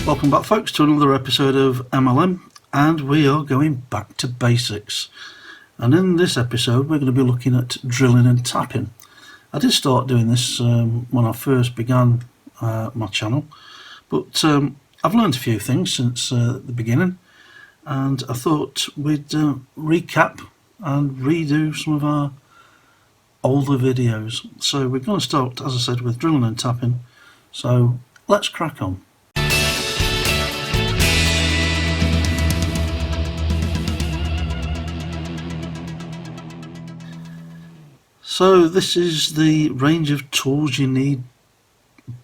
Welcome back, folks, to another episode of MLM, and we are going back to basics. And in this episode we're going to be looking at drilling and tapping. I did start doing this when I first began my channel, but I've learned a few things since the beginning, and I thought we'd recap and redo some of our older videos. So we're going to start, as I said, with drilling and tapping, so let's crack on. So this is the range of tools you need,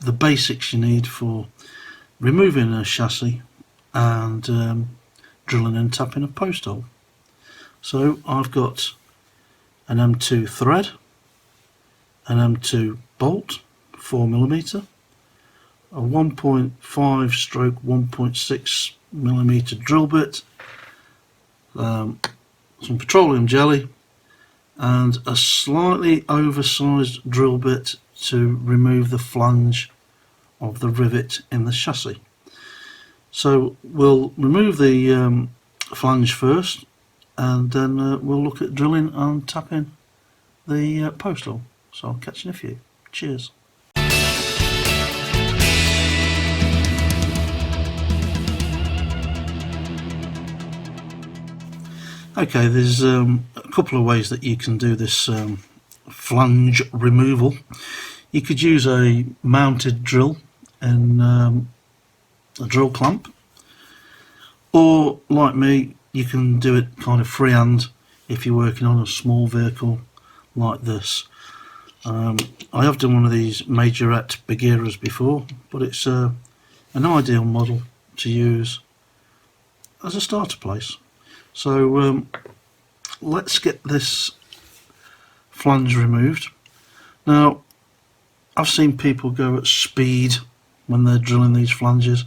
the basics you need for removing a chassis and drilling and tapping a post hole. So I've got an M2 thread, an M2 bolt, 4mm, a 1.5 stroke 1.6mm drill bit, some petroleum jelly, and a slightly oversized drill bit to remove the flange of the rivet in the chassis. So we'll remove the flange first, and then we'll look at drilling and tapping the post hole. So I'll catch you in a few. Cheers. Okay, there's a couple of ways that you can do this flange removal. You could use a mounted drill and a drill clamp, or like me, you can do it kind of freehand if you're working on a small vehicle like this. I have done one of these Majorette Bagheeras before, but it's an ideal model to use as a starter place. So let's get this flange removed. Now, I've seen people go at speed when they're drilling these flanges.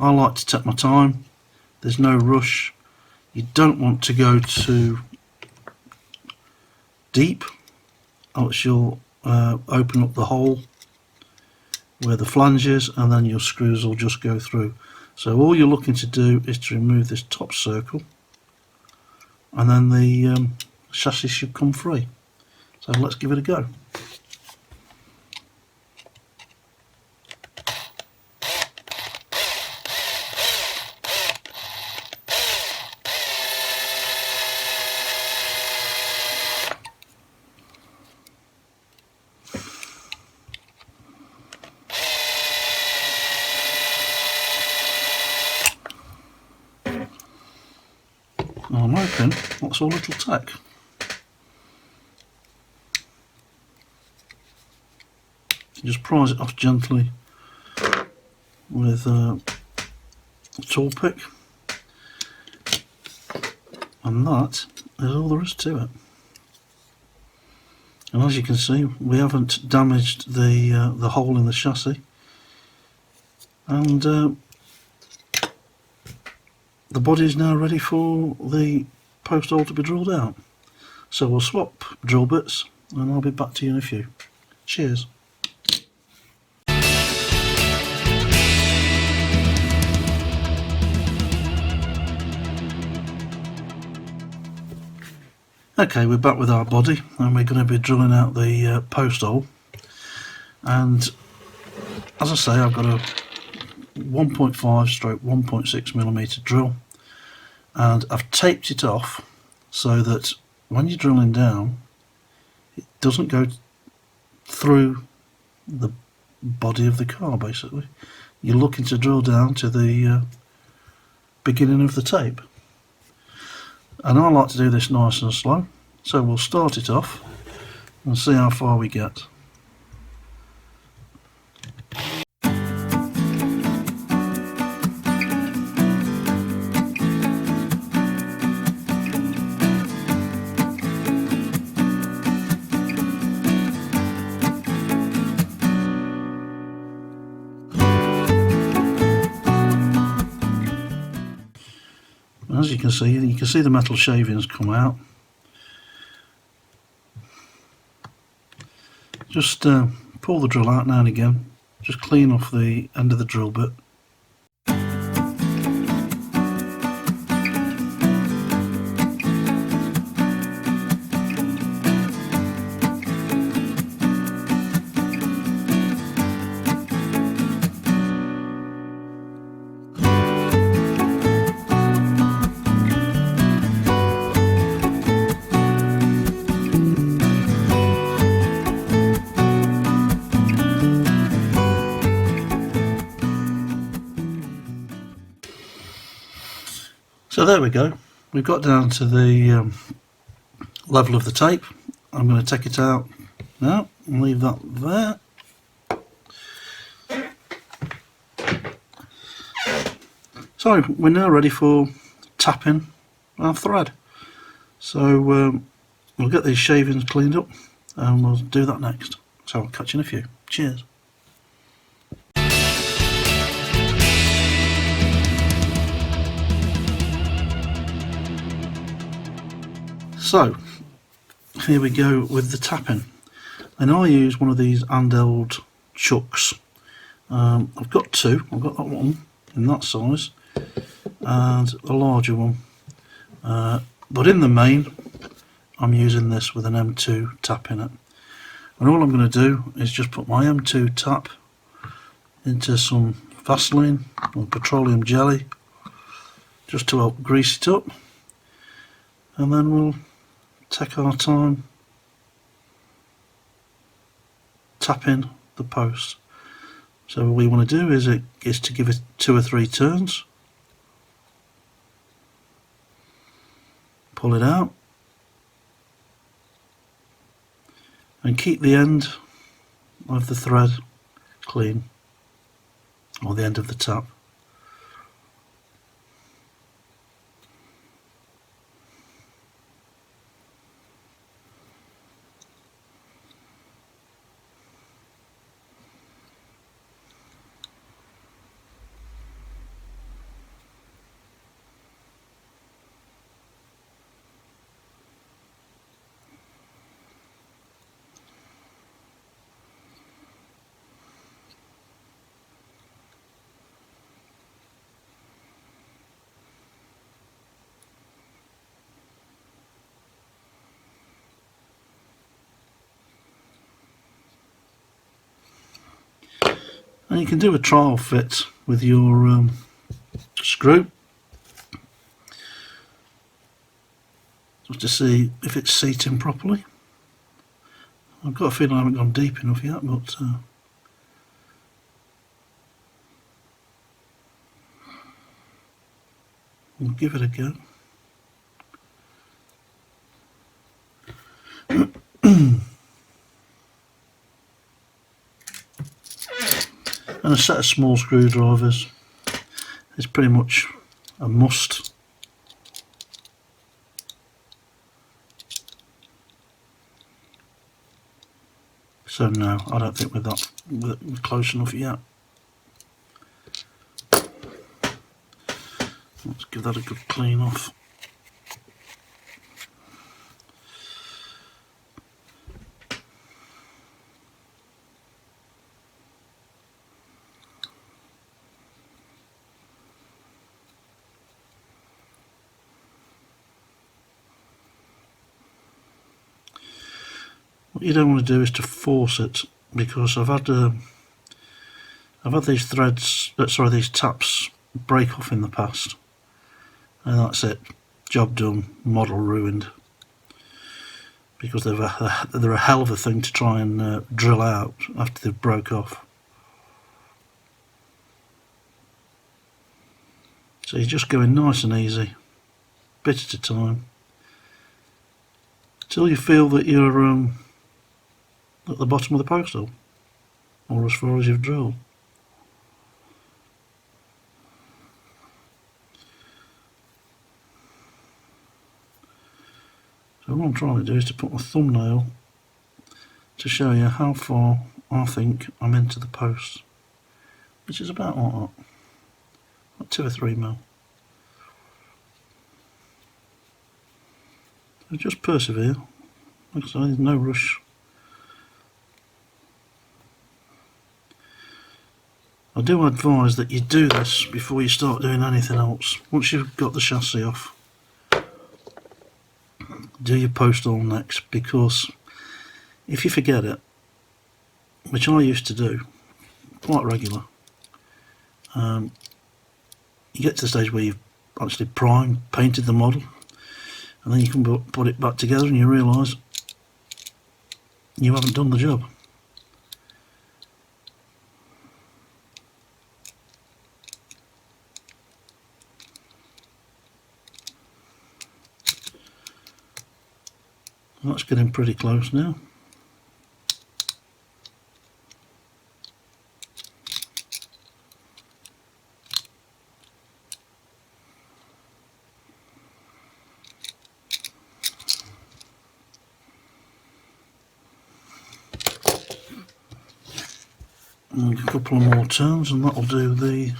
I like to take my time. There's no rush. You don't want to go too deep, else you'll open up the hole where the flange is, and then your screws will just go through. So all you're looking to do is to remove this top circle, and then the chassis should come free. So let's give it a go. I'm hoping that's all it'll take. Just prise it off gently with a tool pick, and that is all there is to it. And as you can see, we haven't damaged the hole in the chassis, and the body is now ready for the post hole to be drilled out. So we'll swap drill bits, and I'll be back to you in a few. Cheers. Okay, we're back with our body, and we're going to be drilling out the post hole. And as I say, I've got a 1.5 stroke 1.6mm drill, and I've taped it off so that when you're drilling down, it doesn't go through the body of the car. Basically, you're looking to drill down to the beginning of the tape, and I like to do this nice and slow, so we'll start it off and see how far we get. As you can see the metal shavings come out. Just pull the drill out now and again, just clean off the end of the drill bit. So there we go, we've got down to the level of the tape. I'm going to take it out now and leave that there. So we're now ready for tapping our thread. So we'll get these shavings cleaned up and we'll do that next. So I'll catch you in a few. Cheers. So here we go with the tapping, and I use one of these handheld chucks. I've got two. I've got that one in that size and a larger one, but in the main I'm using this with an M2 tap in it, and all I'm going to do is just put my M2 tap into some Vaseline or petroleum jelly just to help grease it up, and then we'll take our time tapping the post. So what we want to do is to give it 2 or 3 turns, pull it out, and keep the end of the thread clean, or the end of the tap. And you can do a trial fit with your screw just to see if it's seating properly. I've got a feeling I haven't gone deep enough yet, but we'll give it a go. And a set of small screwdrivers is pretty much a must. So no, I don't think we're close enough yet. Let's give that a good clean off. What you don't want to do is to force it, because I've had these threads, these taps break off in the past, and that's it, job done, model ruined, because they're a hell of a thing to try and drill out after they've broke off. So you're just going nice and easy, bit at a time, till you feel that you're at the bottom of the post hole, or as far as you've drilled. So what I'm trying to do is to put my thumbnail to show you how far I think I'm into the post, which is about like that, about 2 or 3 mil. So just persevere, like I say, there's no rush. I do advise that you do this before you start doing anything else. Once you've got the chassis off, do your post hole next, because if you forget it, which I used to do quite regular, you get to the stage where you've actually painted the model, and then you can put it back together and you realise you haven't done the job. That's getting pretty close now. And a couple of more turns and that'll do the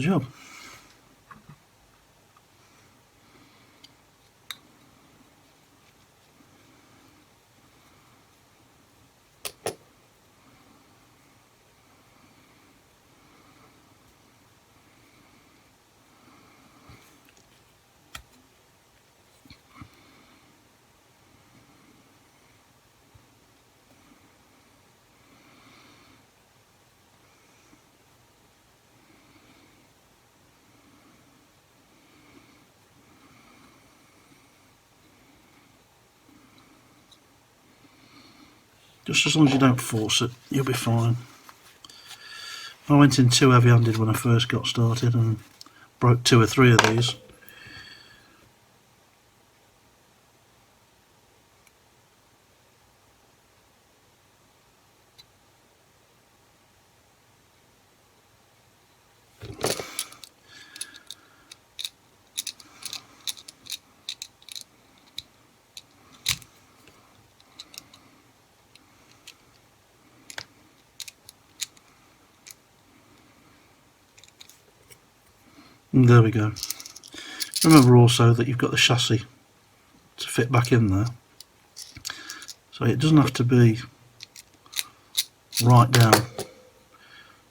job. Just as long as you don't force it, you'll be fine. I went in too heavy-handed when I first got started and broke 2 or 3 of these. And there we go. Remember also that you've got the chassis to fit back in there, so it doesn't have to be right down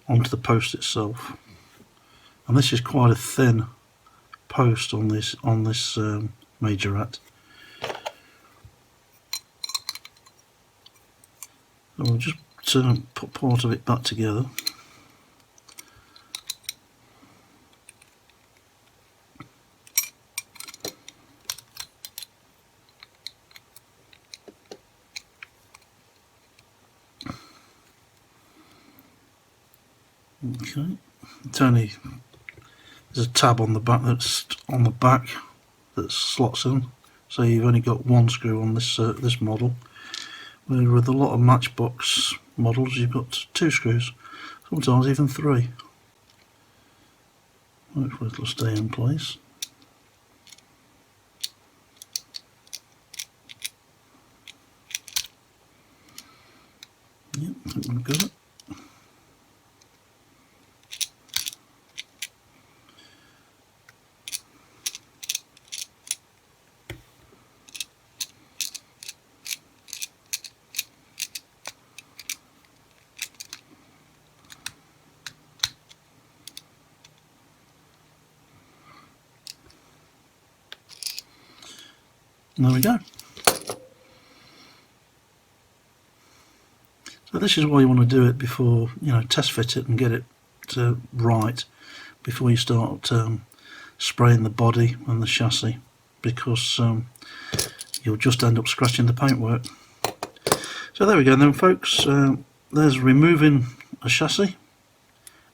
onto the post itself. And this is quite a thin post on this majorette. So we'll just put part of it back together. Okay, there's a tab on the back that slots in, so you've only got 1 screw on this model. Where with a lot of Matchbox models you've got 2 screws, sometimes even 3. Hopefully it'll stay in place. Yep, I think we've got it. There we go. So this is why you want to do it before, test fit it and get it right before you start spraying the body and the chassis, because you'll just end up scratching the paintwork. So there we go then, folks. There's removing a chassis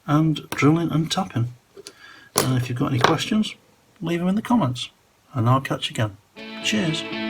and drilling and tapping. If you've got any questions, leave them in the comments and I'll catch you again. Cheers.